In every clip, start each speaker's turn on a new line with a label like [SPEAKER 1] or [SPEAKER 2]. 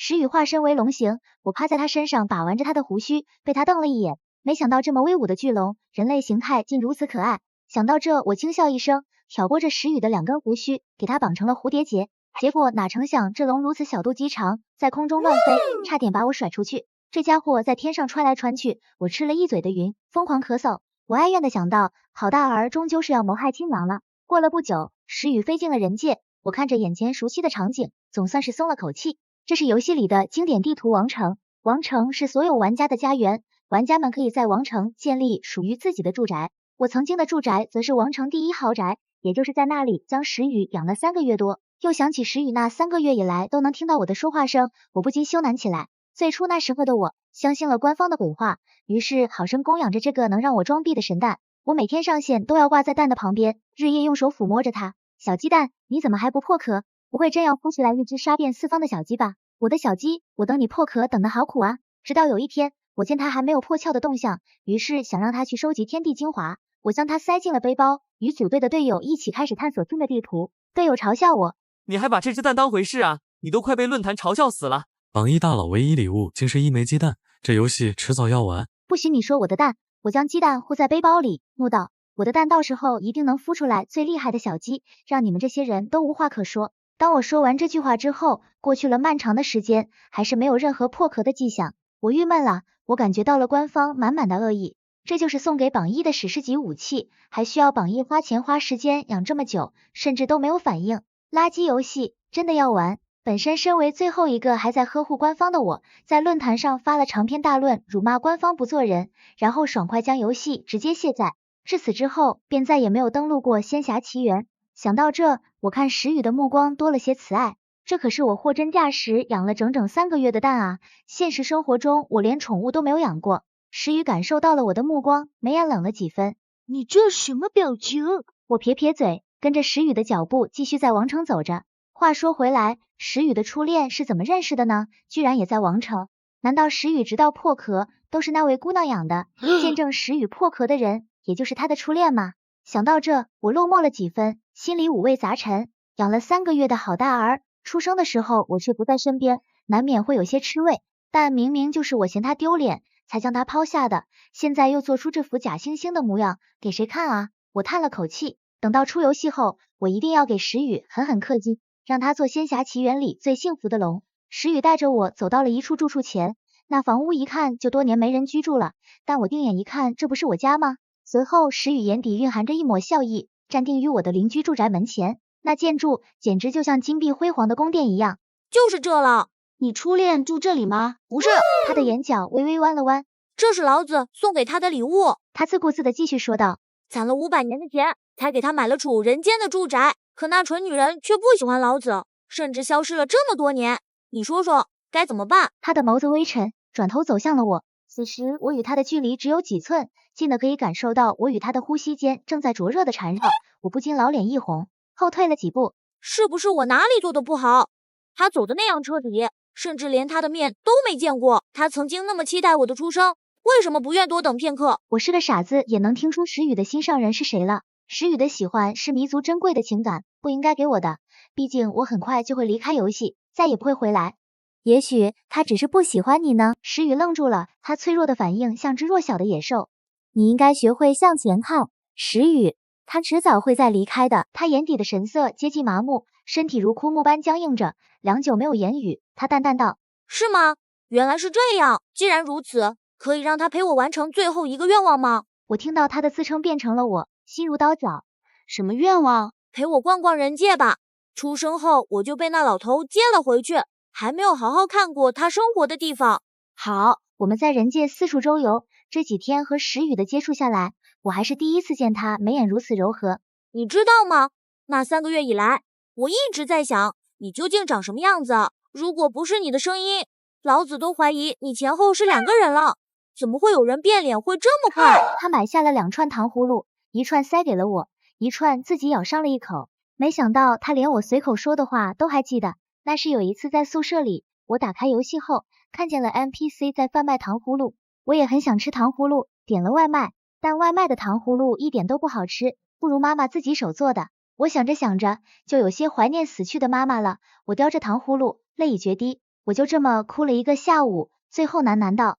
[SPEAKER 1] 石宇化身为龙形，我趴在他身上把玩着他的胡须，被他瞪了一眼。没想到这么威武的巨龙，人类形态竟如此可爱。想到这，我轻笑一声，挑拨着石宇的2根胡须，给他绑成了蝴蝶结。结果哪成想，这龙如此小肚鸡肠，在空中乱飞，差点把我甩出去。这家伙在天上穿来穿去，我吃了一嘴的云，疯狂咳嗽。我哀怨的想到，好大儿终究是要谋害亲王了。过了不久，石宇飞进了人界，我看着眼前熟悉的场景，总算是松了口气。这是游戏里的经典地图王城，王城是所有玩家的家园，玩家们可以在王城建立属于自己的住宅。我曾经的住宅则是王城第1豪宅，也就是在那里将石宇养了3个月多。又想起石宇那3个月以来都能听到我的说话声，我不禁羞赧起来。最初那时候的我相信了官方的鬼话，于是好生供养着这个能让我装逼的神蛋。我每天上线都要挂在蛋的旁边，日夜用手抚摸着它。小鸡蛋，你怎么还不破壳？不会真要孵起来一只杀遍四方的小鸡吧？我的小鸡，我等你破壳等得好苦啊！直到有一天，我见它还没有破壳的动向，于是想让它去收集天地精华。我将它塞进了背包，与组队的队友一起开始探索新的地图。队友嘲笑我：
[SPEAKER 2] 你还把这只蛋当回事啊？你都快被论坛嘲笑死了。
[SPEAKER 3] 榜一大佬唯一礼物竟是1枚鸡蛋，这游戏迟早要完。
[SPEAKER 1] 不许你说我的蛋！我将鸡蛋护在背包里，怒道：我的蛋到时候一定能孵出来最厉害的小鸡，让你们这些人都无话可说。当我说完这句话之后，过去了漫长的时间，还是没有任何破壳的迹象。我郁闷了，我感觉到了官方满满的恶意。这就是送给榜一的史诗级武器，还需要榜一花钱花时间养这么久，甚至都没有反应。垃圾游戏真的要玩？本身为最后一个还在呵护官方的我，在论坛上发了长篇大论，辱骂官方不做人，然后爽快将游戏直接卸载。至此之后，便再也没有登录过仙侠奇缘。想到这，我看石宇的目光多了些慈爱。这可是我货真价实养了整整3个月的蛋啊！现实生活中我连宠物都没有养过。石宇感受到了我的目光，眉眼冷了几分。
[SPEAKER 4] 你这什么表情？
[SPEAKER 1] 我撇撇嘴，跟着石宇的脚步继续在王城走着。话说回来，石宇的初恋是怎么认识的呢？居然也在王城。难道石宇直到破壳都是那位姑娘养的？见证石宇破壳的人，也就是他的初恋吗？想到这，我落寞了几分，心里五味杂陈。养了3个月的好大儿，出生的时候我却不在身边，难免会有些吃味。但明明就是我嫌他丢脸，才将他抛下的，现在又做出这副假惺惺的模样，给谁看啊？我叹了口气，等到出游戏后，我一定要给石宇狠狠氪金，让他做仙侠奇缘里最幸福的龙。石宇带着我走到了一处住处前，那房屋一看就多年没人居住了，但我定眼一看，这不是我家吗？随后石宇眼底蕴含着一抹笑意，站定于我的邻居住宅门前，那建筑简直就像金碧辉煌的宫殿一样。
[SPEAKER 4] 就是这了。你初恋住这里吗？
[SPEAKER 1] 不是。他的眼角微微弯了弯。
[SPEAKER 4] 这是老子送给他的礼物。
[SPEAKER 1] 他自顾自地继续说道。
[SPEAKER 4] 攒了500年的钱，才给他买了处人间的住宅，可那蠢女人却不喜欢老子，甚至消失了这么多年。你说说该怎么办？
[SPEAKER 1] 他的眸子微沉，转头走向了我。此时我与他的距离只有几寸，近的可以感受到我与他的呼吸间正在灼热的缠绕。我不禁老脸一红，后退了几步。
[SPEAKER 4] 是不是我哪里做的不好？他走的那样彻底，甚至连他的面都没见过。他曾经那么期待我的出生，为什么不愿多等片刻？
[SPEAKER 1] 我是个傻子，也能听出石宇的心上人是谁了。石宇的喜欢是弥足珍贵的情感，不应该给我的。毕竟我很快就会离开游戏，再也不会回来。也许他只是不喜欢你呢。石宇愣住了，他脆弱的反应像只弱小的野兽。你应该学会向前看，石宇，他迟早会再离开的。他眼底的神色接近麻木，身体如枯木般僵硬着，良久没有言语。他淡淡道：
[SPEAKER 4] 是吗？原来是这样。既然如此，可以让他陪我完成最后一个愿望吗？
[SPEAKER 1] 我听到他的自称变成了我，心如刀绞。
[SPEAKER 4] 什么愿望？陪我逛逛人界吧。出生后我就被那老头接了回去，还没有好好看过他生活的地方。
[SPEAKER 1] 好，我们在人界四处周游。这几天和石宇的接触下来，我还是第一次见他眉眼如此柔和。
[SPEAKER 4] 你知道吗？那3个月以来，我一直在想你究竟长什么样子。如果不是你的声音，老子都怀疑你前后是2个人了。怎么会有人变脸会这么快？
[SPEAKER 1] 他买下了2串糖葫芦，一串塞给了我，一串自己咬上了一口。没想到他连我随口说的话都还记得。那是有一次在宿舍里，我打开游戏后看见了 NPC 在贩卖糖葫芦，我也很想吃糖葫芦，点了外卖，但外卖的糖葫芦一点都不好吃，不如妈妈自己手做的。我想着想着就有些怀念死去的妈妈了。我叼着糖葫芦，泪已决堤。我就这么哭了一个下午，最后喃喃道：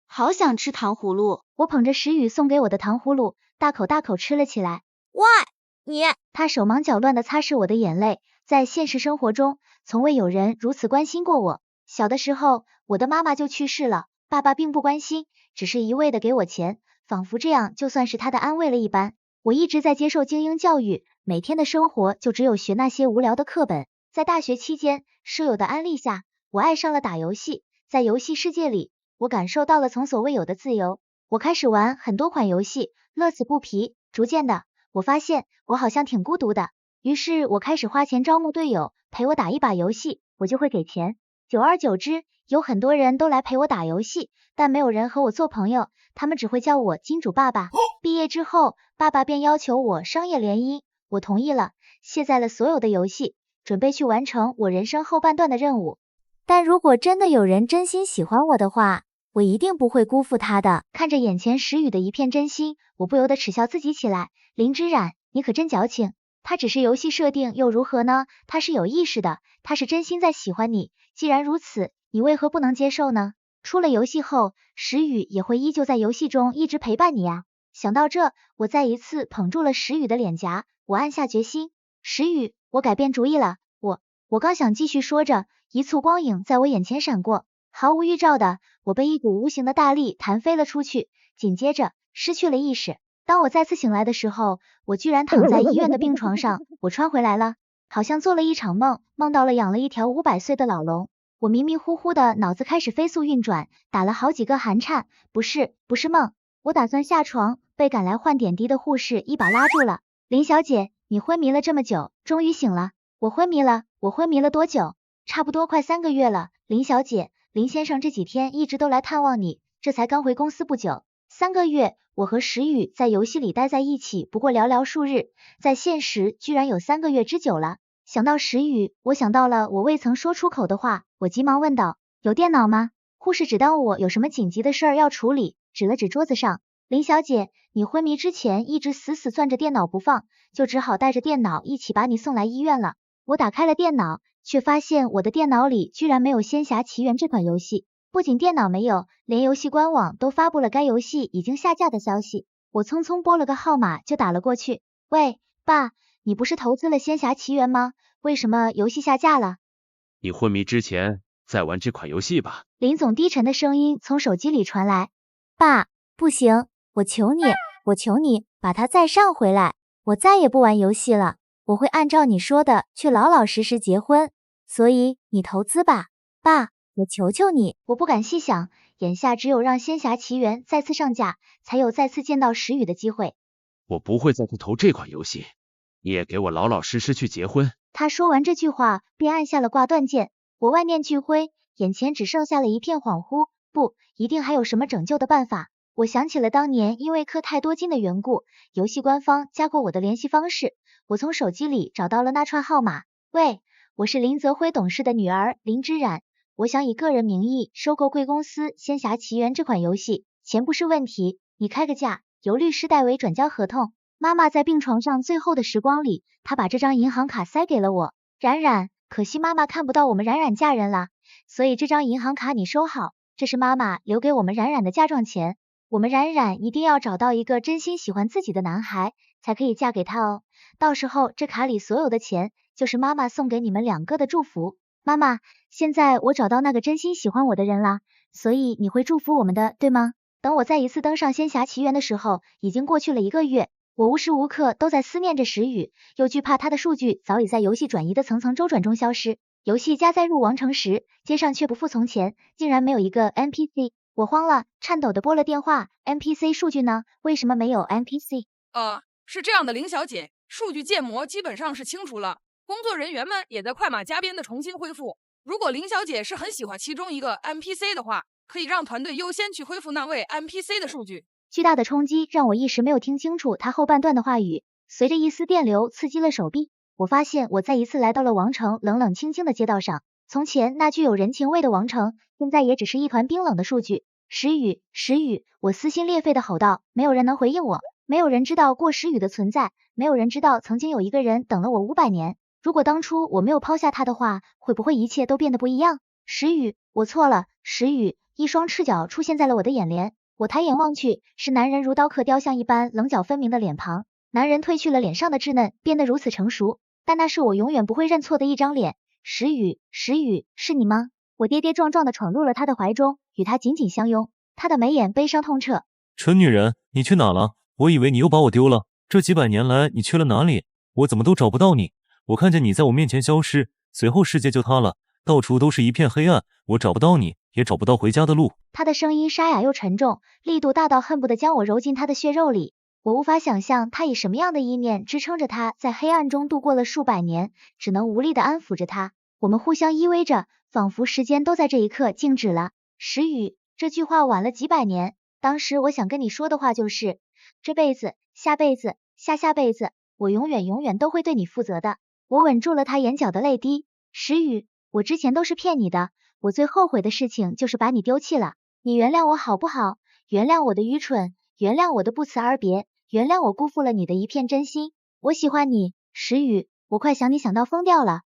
[SPEAKER 5] 好想吃糖葫芦。
[SPEAKER 1] 我捧着石宇送给我的糖葫芦，大口大口吃了起来。
[SPEAKER 4] 喂，你
[SPEAKER 1] 他手忙脚乱地擦拭我的眼泪，在现实生活中，从未有人如此关心过我。小的时候，我的妈妈就去世了，爸爸并不关心，只是一味的给我钱，仿佛这样就算是他的安慰了一般。我一直在接受精英教育，每天的生活就只有学那些无聊的课本。在大学期间，舍友的安利下，我爱上了打游戏。在游戏世界里，我感受到了从所未有的自由。我开始玩很多款游戏，乐此不疲。逐渐的，我发现我好像挺孤独的，于是我开始花钱招募队友，陪我打一把游戏，我就会给钱。久而久之，有很多人都来陪我打游戏，但没有人和我做朋友，他们只会叫我金主爸爸。毕业之后，爸爸便要求我商业联姻，我同意了，卸载了所有的游戏，准备去完成我人生后半段的任务。但如果真的有人真心喜欢我的话，我一定不会辜负他的。看着眼前石宇的一片真心，我不由得耻笑自己起来。林之冉，你可真矫情。他只是游戏设定又如何呢？他是有意识的，他是真心在喜欢你。既然如此，你为何不能接受呢？出了游戏后，石宇也会依旧在游戏中一直陪伴你啊。想到这，我再一次捧住了石宇的脸颊，我暗下决心。石宇，我改变主意了。我刚想继续说着，一簇光影在我眼前闪过，毫无预兆的，我被一股无形的大力弹飞了出去，紧接着失去了意识。当我再次醒来的时候，我居然躺在医院的病床上，我穿回来了，好像做了一场梦，梦到了养了一条500岁的老龙。我迷迷糊糊的脑子开始飞速运转，打了好几个寒颤，不是梦。我打算下床，被赶来换点滴的护士一把拉住了。林小姐，你昏迷了这么久，终于醒了。我昏迷了多久？差不多快3个月了。林小姐，林先生这几天一直都来探望你，这才刚回公司不久。3个月，我和石宇在游戏里待在一起不过寥寥数日，在现实居然有3个月之久了。想到石宇，我想到了我未曾说出口的话，我急忙问道：有电脑吗？护士只当我有什么紧急的事儿要处理，指了指桌子上。林小姐，你昏迷之前一直死攥着电脑不放，就只好带着电脑一起把你送来医院了。我打开了电脑，却发现我的电脑里居然没有《仙侠奇缘》这款游戏。不仅电脑没有，连游戏官网都发布了该游戏已经下架的消息。我匆匆拨了个号码就打了过去。喂，爸，你不是投资了《仙侠奇缘》吗？为什么游戏下架了？
[SPEAKER 6] 你昏迷之前再玩这款游戏吧。
[SPEAKER 1] 林总低沉的声音从手机里传来。爸，不行，我求你，把它再上回来，我再也不玩游戏了。我会按照你说的去老老实实结婚，所以你投资吧，爸，我求求你。我不敢细想，眼下只有让《仙侠奇缘》再次上架，才有再次见到石宇的机会。
[SPEAKER 6] 我不会再去投这款游戏，你也给我老老实实去结婚。
[SPEAKER 1] 他说完这句话，便按下了挂断键。我万念俱灰，眼前只剩下了一片恍惚。不，一定还有什么拯救的办法。我想起了当年因为氪太多金的缘故，游戏官方加过我的联系方式。我从手机里找到了那串号码。喂，我是林泽辉董事的女儿林之冉，我想以个人名义收购贵公司《仙侠奇缘》这款游戏，钱不是问题，你开个价，由律师代为转交合同。妈妈在病床上最后的时光里，她把这张银行卡塞给了我。冉冉，可惜妈妈看不到我们冉冉嫁人了，所以这张银行卡你收好，这是妈妈留给我们冉冉的嫁妆钱。我们冉冉一定要找到一个真心喜欢自己的男孩，才可以嫁给他哦。到时候这卡里所有的钱，就是妈妈送给你们2个的祝福。妈妈，现在我找到那个真心喜欢我的人啦，所以你会祝福我们的，对吗？等我再一次登上仙侠奇缘的时候，已经过去了1个月，我无时无刻都在思念着石宇，又惧怕他的数据早已在游戏转移的层层周转中消失。游戏加载入王城时，街上却不复从前，竟然没有一个 NPC。我慌了，颤抖的拨了电话。NPC 数据呢？为什么没有 NPC？
[SPEAKER 7] 是这样的，林小姐，数据建模基本上是清除了，工作人员们也在快马加鞭的重新恢复。如果林小姐是很喜欢其中一个 NPC 的话，可以让团队优先去恢复那位 NPC 的数据。
[SPEAKER 1] 巨大的冲击让我一时没有听清楚他后半段的话语，随着一丝电流刺激了手臂，我发现我再一次来到了王城冷冷清清的街道上。从前那具有人情味的王城，现在也只是一团冰冷的数据。石宇，我撕心裂肺的吼道，没有人能回应我，没有人知道过石宇的存在，没有人知道曾经有一个人等了我500年。如果当初我没有抛下他的话，会不会一切都变得不一样？石宇，我错了。石宇，一双赤脚出现在了我的眼帘，我抬眼望去，是男人如刀刻雕像一般棱角分明的脸庞。男人褪去了脸上的稚嫩，变得如此成熟，但那是我永远不会认错的一张脸。石宇，石宇，是你吗？我跌跌撞撞地闯入了他的怀中，与他紧紧相拥。他的眉眼悲伤痛彻。
[SPEAKER 3] 蠢女人，你去哪了？我以为你又把我丢了。这几百年来你去了哪里？我怎么都找不到你？我看见你在我面前消失，随后世界就塌了，到处都是一片黑暗，我找不到你，也找不到回家的路。
[SPEAKER 1] 他的声音沙哑又沉重，力度大到恨不得将我揉进他的血肉里。我无法想象他以什么样的意念支撑着他在黑暗中度过了数百年，只能无力地安抚着他。我们互相依偎着，仿佛时间都在这一刻静止了。石宇，这句话晚了几百年，当时我想跟你说的话就是，这辈子、下辈子、下下辈子，我永远永远都会对你负责的。我稳住了他眼角的泪滴。石宇，我之前都是骗你的，我最后悔的事情就是把你丢弃了。你原谅我好不好？原谅我的愚蠢，原谅我的不辞而别，原谅我辜负了你的一片真心。我喜欢你，石宇，我快想你想到疯掉了。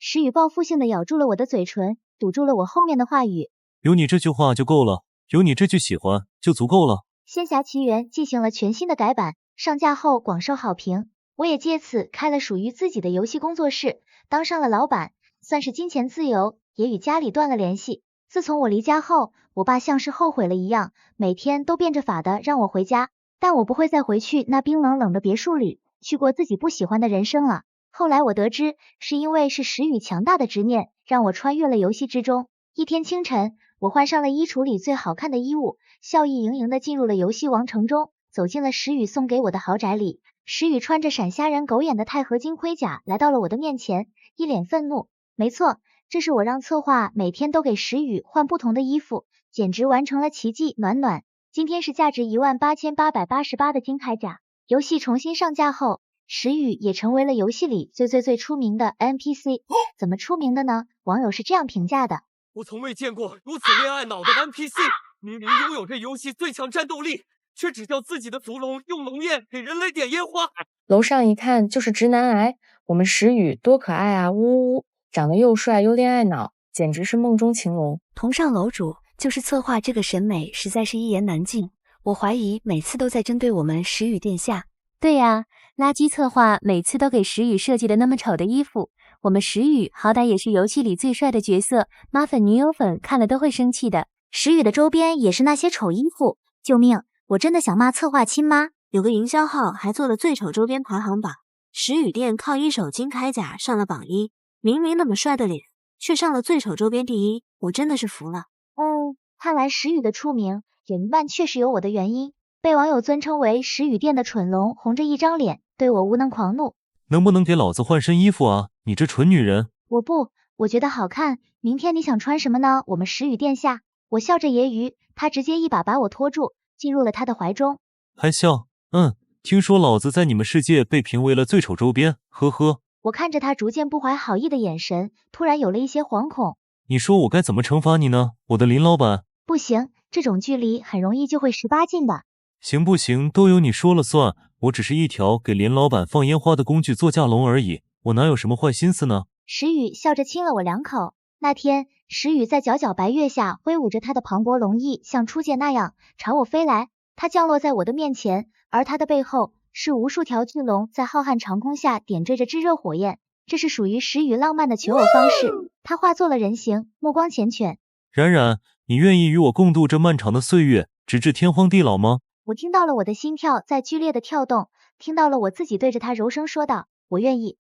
[SPEAKER 1] 石宇报复性的咬住了我的嘴唇，堵住了我后面的话语。
[SPEAKER 3] 有你这句话就够了，有你这句喜欢就足够了。
[SPEAKER 1] 仙侠奇缘进行了全新的改版，上架后广受好评。我也借此开了属于自己的游戏工作室，当上了老板，算是金钱自由，也与家里断了联系。自从我离家后，我爸像是后悔了一样，每天都变着法的让我回家，但我不会再回去那冰冷冷的别墅里，去过自己不喜欢的人生了。后来我得知，是因为是石宇强大的执念，让我穿越了游戏之中。一天清晨，我换上了衣橱里最好看的衣物，笑意盈盈的进入了游戏王城中，走进了石宇送给我的豪宅里。石宇穿着闪瞎人狗眼的钛合金盔甲来到了我的面前，一脸愤怒。没错，这是我让策划每天都给石宇换不同的衣服，简直完成了奇迹。暖暖，今天是价值18888的金铠甲。游戏重新上架后，石宇也成为了游戏里最出名的 NPC。怎么出名的呢？网友是这样评价的：
[SPEAKER 2] 我从未见过如此恋爱脑的 NPC， 明明拥有这游戏最强战斗力，却只叫自己的族龙用龙焰给人类点烟花。
[SPEAKER 8] 楼上一看就是直男癌，我们石宇多可爱啊，呜呜，长得又帅又恋爱脑，简直是梦中情龙。
[SPEAKER 9] 同上楼主就是策划这个审美实在是一言难尽，我怀疑每次都在针对我们石宇殿下。
[SPEAKER 10] 对呀，垃圾策划每次都给石宇设计的那么丑的衣服，我们石宇好歹也是游戏里最帅的角色，妈粉女友粉看了都会生气的。
[SPEAKER 4] 石宇的周边也是那些丑衣服，救命！我真的想骂策划亲妈。有个营销号还做了最丑周边排行榜，石宇店靠一手金铠甲上了榜1，明明那么帅的脸，却上了最丑周边第1，我真的是服了。
[SPEAKER 1] 看来石宇的出名有一半确实有我的原因。被网友尊称为石宇店的蠢龙，红着一张脸对我无能狂怒。
[SPEAKER 3] 能不能给老子换身衣服啊？你这蠢女人！
[SPEAKER 1] 我觉得好看。明天你想穿什么呢？我们石宇殿下。我笑着揶揄，他直接一把把我拖住，进入了他的怀中。
[SPEAKER 3] 还笑？听说老子在你们世界被评为了最丑周边，呵呵。
[SPEAKER 1] 我看着他逐渐不怀好意的眼神，突然有了一些惶恐。
[SPEAKER 3] 你说我该怎么惩罚你呢，我的林老板？
[SPEAKER 1] 不行，这种距离很容易就会18禁的。
[SPEAKER 3] 行不行都由你说了算，我只是一条给林老板放烟花的工具做架龙而已，我哪有什么坏心思呢？
[SPEAKER 1] 石宇笑着亲了我2口。那天，石宇在皎皎白月下挥舞着他的磅礴龙翼，像初见那样朝我飞来。他降落在我的面前，而他的背后是无数条巨龙在浩瀚长空下点缀着炙热火焰。这是属于石宇浪漫的求偶方式。他化作了人形，目光缱绻。
[SPEAKER 3] 冉冉，你愿意与我共度这漫长的岁月，直至天荒地老吗？
[SPEAKER 1] 我听到了我的心跳在剧烈的跳动，听到了我自己对着他柔声说道：“我愿意。”